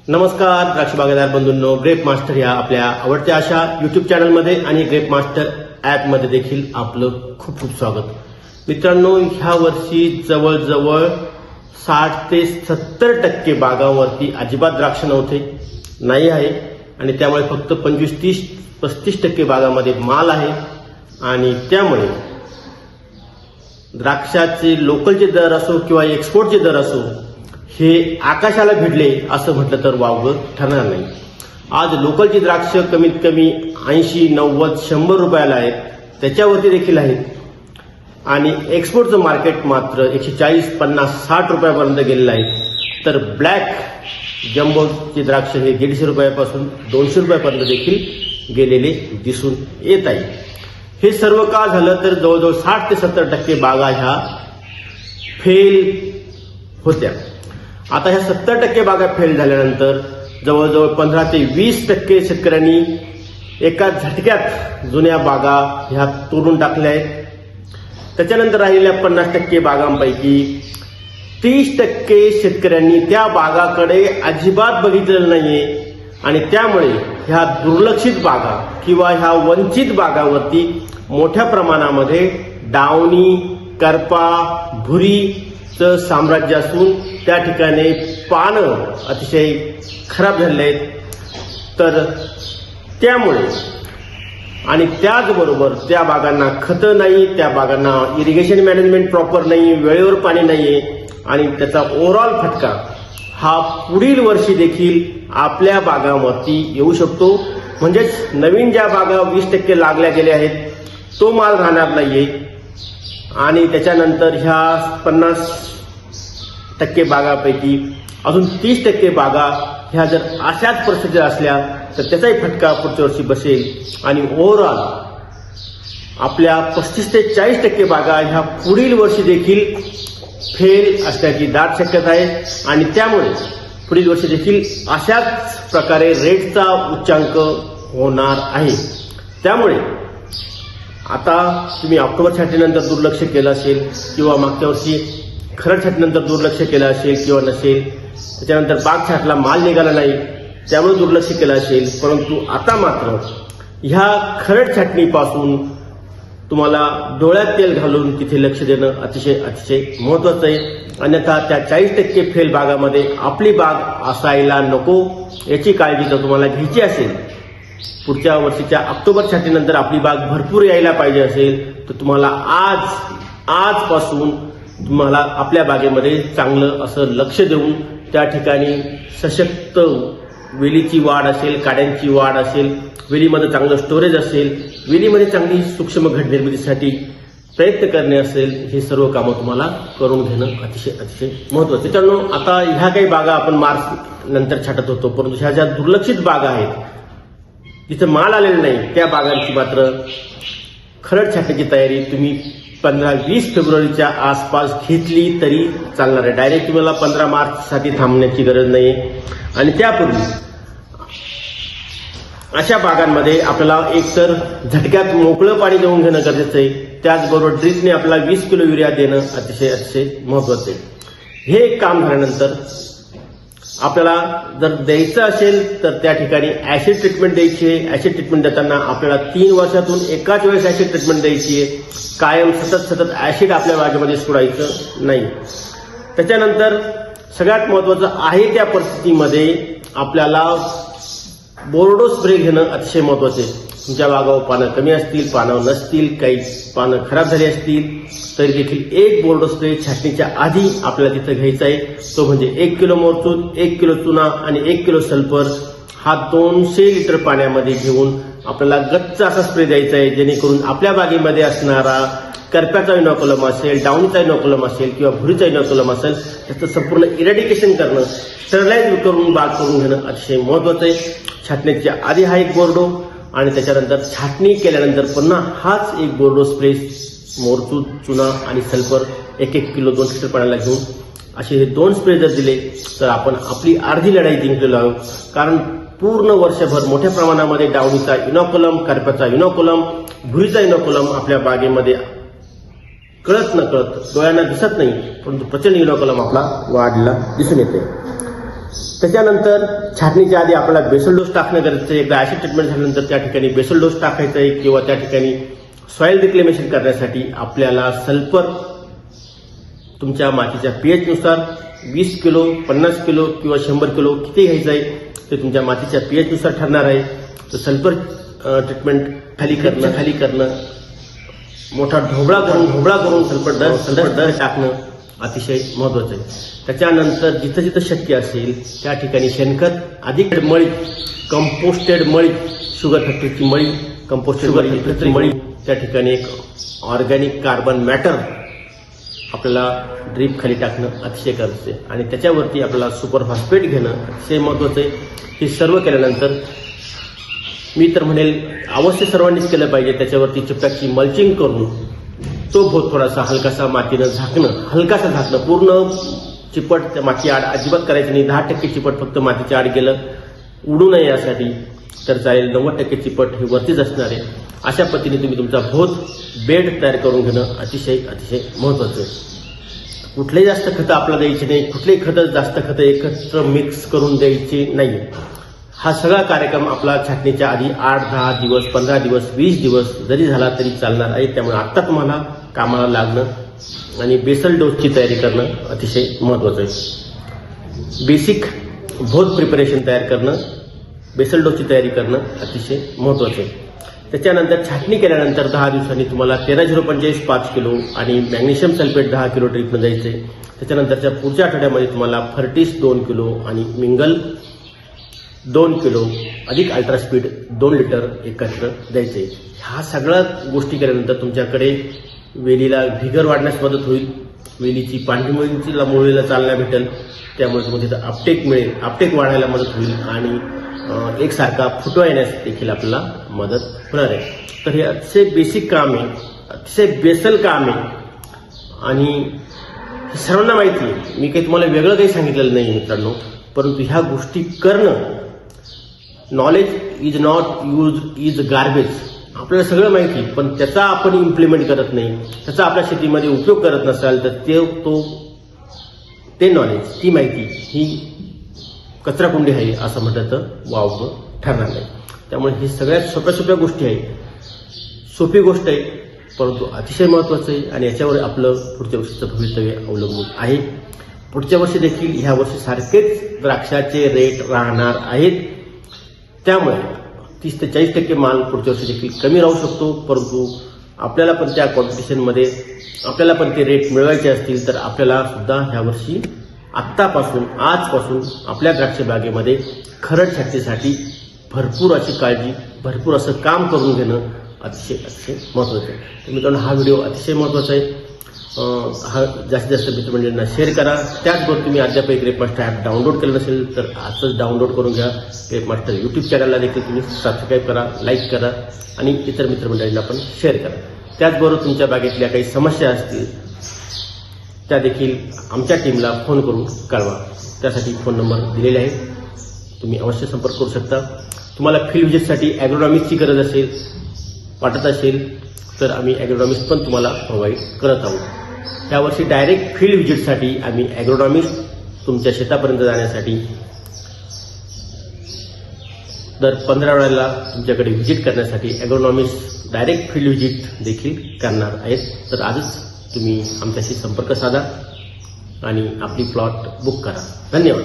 नमस्कार द्राक्ष बागायतदार बंधूंनो, ग्रेप मास्टर या आपल्या आवडत्या अशा युट्यूब चॅनलमध्ये आणि ग्रेप मास्टर ॲपमध्ये देखील आपलं खूप खूप स्वागत. मित्रांनो, ह्या वर्षी जवळजवळ 60 ते 70% बागांवरती अजिबात द्राक्ष नाही आहे आणि त्यामुळे फक्त 25-30-35% बागांमध्ये माल आहे आणि त्यामुळे द्राक्षाचे लोकलचे दर असो किंवा एक्सपोर्टचे दर असो हे आकाशाला भिडले असं म्हटलं तर वावगं ठरणार नाही. आज लोकलची द्राक्ष कमीत कमी 80, 90, 100 रुपयाला आहेत, त्याच्यावरती देखील आहेत आणि एक्सपोर्टचं मार्केट मात्र 140, 50, 60 रुपयापर्यंत गेलेलं आहे. तर ब्लॅक जम्बोचे द्राक्ष हे 150 रुपयापासून 200 रुपयापर्यंत देखील गेलेले दिसून येत आहे. हे सर्व का झालं तर जवळजवळ 60 ते 70% बागा ह्या फेल होत्या. आता ह्या 70% बागा फेल झाल्यानंतर जवळजवळ 15 ते 20% शेतकऱ्यांनी एका झटक्यात जुन्या बागा ह्या तोडून टाकल्या आहेत. त्याच्यानंतर राहिलेल्या 50% बागांपैकी 30% शेतकऱ्यांनी त्या बागाकडे अजिबात बघितलेलं नाहीये आणि त्यामुळे ह्या दुर्लक्षित बागा किंवा ह्या वंचित बागावरती मोठ्या प्रमाणामध्ये डावणी, करपा, भुरीचं साम्राज्य असून त्या ठिकाणी पानं अतिशय खराब झालेले आहेत. तर त्यामुळे आणि त्याचबरोबर त्या बागांना खतं नाही, त्या बागांना इरिगेशन मॅनेजमेंट प्रॉपर नाही, वेळेवर पाणी नाहीये आणि त्याचा ओव्हरऑल फटका हा पुढील वर्षी देखील आपल्या बागांवरती येऊ शकतो. म्हणजेच नवीन ज्या बागा 20% लागल्या गेल्या आहेत तो माल राहणार नाहीये आणि त्याच्यानंतर ह्या 50% बागापैकी अजून 30% बागा ह्या जर अशाच परिस्थितीत असल्या तर त्याचाही फटका पुढच्या वर्षी बसेल आणि ओव्हरऑल आपल्या 35 ते 40% बागा ह्या पुढील वर्षी देखील फेल असण्याची दाट शक्यता आहे आणि त्यामुळे पुढील वर्षी देखील अशाच प्रकारे रेटचा उच्चांक होणार आहे. त्यामुळे आता तुम्ही ऑक्टोबर छाटणीनंतर दुर्लक्ष केलं असेल किंवा मागच्या वर्षी खरड छाटणीनंतर दुर्लक्ष केलं असेल किंवा नसेल, त्याच्यानंतर बाग छाटला माल निघाला नाही त्यामुळे दुर्लक्ष केलं असेल, परंतु आता मात्र ह्या खरड छाटणीपासून तुम्हाला डोळ्यात तेल घालून तिथे लक्ष देणं अतिशय महत्वाचं आहे. अन्यथा त्या 40% फेल बागामध्ये आपली बाग असायला नको याची काळजी जर तुम्हाला घ्यायची असेल, पुढच्या वर्षीच्या ऑक्टोबर छाटणीनंतर आपली बाग भरपूर यायला पाहिजे असेल तर तुम्हाला आजपासून तुम्हाला आपल्या बागेमध्ये चांगलं असं लक्ष देऊन त्या ठिकाणी सशक्त वेलीची वाढ असेल, काड्यांची वाढ असेल, वेलीमध्ये चांगलं स्टोरेज असेल, वेलीमध्ये चांगली सूक्ष्म घट निर्मितीसाठी प्रयत्न करणे असेल, हे सर्व कामं तुम्हाला करून घेणं अतिशय महत्वाचं. त्याच्यानं आता ह्या काही बागा आपण मार्च नंतर छाटत होतो, परंतु ह्या ज्या दुर्लक्षित बागा आहेत जिथे माल आलेला नाही त्या बागांची मात्र खरड छाटण्याची तयारी तुम्ही 15-20 फेब्रुवारीच्या आसपास घेतली तरी चालणार आहे. डायरेक्ट तुम्हाला 15 मार्चसाठी थांबण्याची गरज नाही आणि त्यापूर्वी अशा बागांमध्ये आपल्याला एकतर झटक्यात मोकळं पाणी देऊन घेणं गरजेचं आहे, त्याचबरोबर ड्रिपने आपल्याला 20 किलो युरिया देणं अतिशय महत्वाचं आहे. हे काम झाल्यानंतर आपल्याला जर द्यायचं असेल तर त्या ठिकाणी ऍसिड ट्रीटमेंट द्यायची आहे. ऍसिड ट्रीटमेंट देताना आपल्याला 3 वर्षातून एकाच वेळेस ऍसिड ट्रीटमेंट द्यायची आहे. कायम सतत ऍसिड आपल्या बागेमध्ये सोडायचं नाही. त्याच्यानंतर सगळ्यात महत्वाचं आहे त्या परिस्थितीमध्ये आपल्याला बोर्डो स्प्रे घेणं अतिशय महत्वाचं आहे. तुमच्या बागावर पानं कमी असतील, पानं नसतील, काही पानं खराब झाली असतील तरी देखील एक बोर्डो स्प्रे छाटणीच्या आधी आपल्याला तिथं घ्यायचा आहे. तो म्हणजे 1 किलो मोरचूद, 1 किलो चुना आणि 1 किलो सल्फर हा 200 लिटर पाण्यामध्ये घेऊन आपल्याला गच्च असा स्प्रे द्यायचा आहे, जेणेकरून आपल्या बागेमध्ये असणारा करप्याचा इनॉक्युलम असेल, डाऊनीचा इनॉक्युलम असेल किंवा भुरीचा इनॉक्युलम असेल त्याचं संपूर्ण इरॅडिकेशन करणं, स्टरलाइज करून बाग करून घेणं अतिशय महत्वाचं आहे. छाटणीच्या आधी हा एक बोर्डो आणि त्याच्यानंतर छाटणी केल्यानंतर पुन्हा हाच एक बोर्डो स्प्रे मोरचूद, चुना आणि सल्फर 1-1 किलो 2 लिटर पाण्याला घेऊन असे हे 2 स्प्रे जर दिले तर आपण आपली अर्धी लढाई जिंकलेलो आहोत. कारण पूर्ण वर्षभर मोठ्या प्रमाणामध्ये डावणीचा इनॉक्युलम, करप्याचा इनॉक्युलम, भुरीचा इनॉक्युलम आपल्या बागेमध्ये कळत न कळत डोळ्यांना दिसत नाही परंतु प्रचंड इनॉक्युलम आपला वाढला दिसून येते. त्याच्यानंतर छाटणीच्या आधी आपल्याला बेसल डोस टाकणं गरजेचं आहे. एकदा ऍसिड ट्रीटमेंट झाल्यानंतर त्या ठिकाणी बेसल डोस टाकायचा आहे किंवा त्या ठिकाणी सॉइल रिक्लेमेशन करण्यासाठी आपल्याला सल्फर तुमच्या मातीच्या पीएच नुसार 20 किलो 50 किलो किंवा 100 किलो किती घ्यायचं आहे ते तुमच्या मातीच्या पीएच नुसार ठरणार आहे. तर सल्फर ट्रीटमेंट खाली करणं मोठा ढोबळा करून सल्फर दर टाकणं अतिशय महत्वाचं आहे. त्याच्यानंतर जिथं जिथं शक्य असेल त्या ठिकाणी शेणखत अधिक मळी कंपोस्टेड मळी शुगर फॅक्टरीची मळी कंपोस्टेड मळी त्या ठिकाणी एक ऑर्गॅनिक कार्बन मॅटर आपल्याला ड्रीप खाली टाकणं अतिशय गरजेचं आहे. आणि त्याच्यावरती आपल्याला सुपर फॉस्फेट घेणं अतिशय महत्वाचं आहे. हे सर्व केल्यानंतर मी तर म्हणेल अवश्य सर्वांनीच केलं पाहिजे. त्याच्यावरती चिपटाची मल्चिंग करून तो भोत थोडासा हलकासा मातीनं झाकणं पूर्ण चिपट त्या माती आड अजिबात करायचं नाही. 10% चिपट फक्त मातीच्या आड गेलं उडू नये यासाठी तर चालेल. 90% चिपट हे वरतीच असणार आहे. अशा पद्धतीने तुम्ही तुमचा भोत बेड तयार करून घेणं अतिशय महत्वाचं आहे. कुठलेही जास्त खतं आपल्याला द्यायची नाही. कुठलेही जास्त खतं एकत्र मिक्स करून द्यायची नाही. हा सगळा कार्यक्रम आपला छाटणीच्या आधी 8-10 दिवस 15 दिवस 20 दिवस जरी झाला तरी चालणार आहे. त्यामुळे आत्ता तुम्हाला कामाला लागणं आणि बेसल डोसची तयारी करणं अतिशय महत्वाचं आहे. बेसिक भोत प्रिपरेशन तयार करणं बेसल डोसची तयारी करणं अतिशय महत्वाचं आहे. त्याच्यानंतर छाटणी केल्यानंतर 10 दिवसांनी तुम्हाला 13-0-45 5 किलो आणि मॅग्नेशियम सल्फेट 10 किलो ट्रीटमेंट द्यायचे. त्याच्यानंतरच्या पुढच्या आठवड्यामध्ये तुम्हाला फर्टिस 2 किलो आणि मिंगल 2 किलो अधिक अल्ट्रास्पीड 2 लिटर एकत्र द्यायचे. ह्या सगळ्या गोष्टी केल्यानंतर तुमच्याकडे वेलीला व्हिगर वाढण्यास मदत होईल. वेलीची पांढरी मुळीला चालना भेटेल. त्यामुळे तुम्हाला तिथं आपटेक वाढायला मदत होईल आणि एकसारखा फुटवा येण्यास देखील आपल्याला मदत होणार आहे. तर हे अतिशय बेसिक काम आहे. अतिशय बेसल काम आहे आणि सर्वांना माहिती आहे. मी काही तुम्हाला वेगळं काही सांगितलेलं नाही मित्रांनो. परंतु ह्या गोष्टी करणं knowledge is not is garbage आपल्याला सगळं माहिती. पण त्याचा आपण इम्प्लिमेंट करत नाही. त्याचा आपल्या शेतीमध्ये उपयोग करत नसाल तर ते नॉलेज ती माहिती ही कचराकुंडी आहे असं म्हटलं तर वावगं ठरणार नाही. त्यामुळे ही सगळ्यात सोप्या गोष्टी आहेत. सोपी गोष्ट आहे परंतु अतिशय महत्वाचं आहे आणि याच्यावर आपलं पुढच्या वर्षीचं भवितव्य अवलंबून आहे. पुढच्या वर्षी देखील ह्या वर्षी सारखेच द्राक्षाचे रेट राहणार आहेत. त्यामुळे 30 ते 40% माल पुढच्या वर्षी देखील कमी राहू शकतो. परंतु आपल्याला पण त्या कॉम्पिटिशनमध्ये आपल्याला पण ते रेट मिळवायचे असतील तर आपल्याला सुद्धा ह्या वर्षी आजपासून आपल्या द्राक्ष बागेमध्ये खरड छाटणीसाठी भरपूर अशी काळजी भरपूर असं काम करून घेणं अतिशय महत्त्वाचं आहे. तर मित्रांनो हा व्हिडिओ अतिशय महत्त्वाचा आहे. हा जास्तीत जास्त मित्रमंडळींना शेअर करा. त्याचबरोबर तुम्ही अद्याप ग्रेप मास्टर ॲप डाउनलोड केलं नसेल तर आजच डाउनलोड करून घ्या. ग्रेप मास्टर यूट्यूब चॅनलला देखील तुम्ही सबस्क्राईब करा, लाईक करा आणि इतर मित्रमंडळींना पण शेअर करा. त्याचबरोबर तुमच्या बागेतल्या काही समस्या असतील त्या देखील आमच्या टीमला फोन करून कळवा. त्यासाठी फोन नंबर दिलेले आहे. तुम्ही अवश्य संपर्क करू शकता. तुम्हाला फील्ड व्हिजिटसाठी ॲग्रोनॉमिक्सची गरज वाटत असेल तर आम्ही ॲग्रोनॉमिक्स पण तुम्हाला प्रोव्हाइड करत आहोत. यावर्षी डायरेक्ट फील्ड व्हिजिटसाठी आम्ही ॲग्रोनॉमिक्स तुमच्या शेतापर्यंत जाण्यासाठी दर 15 वेळेला तुमच्याकडे व्हिजिट करण्यासाठी ॲग्रोनॉमिक्स डायरेक्ट फील्ड व्हिजिट देखील करणार आहेत. तर आजच तुम्ही आमच्याशी संपर्क साधा आणि आपली प्लॉट बुक करा. धन्यवाद.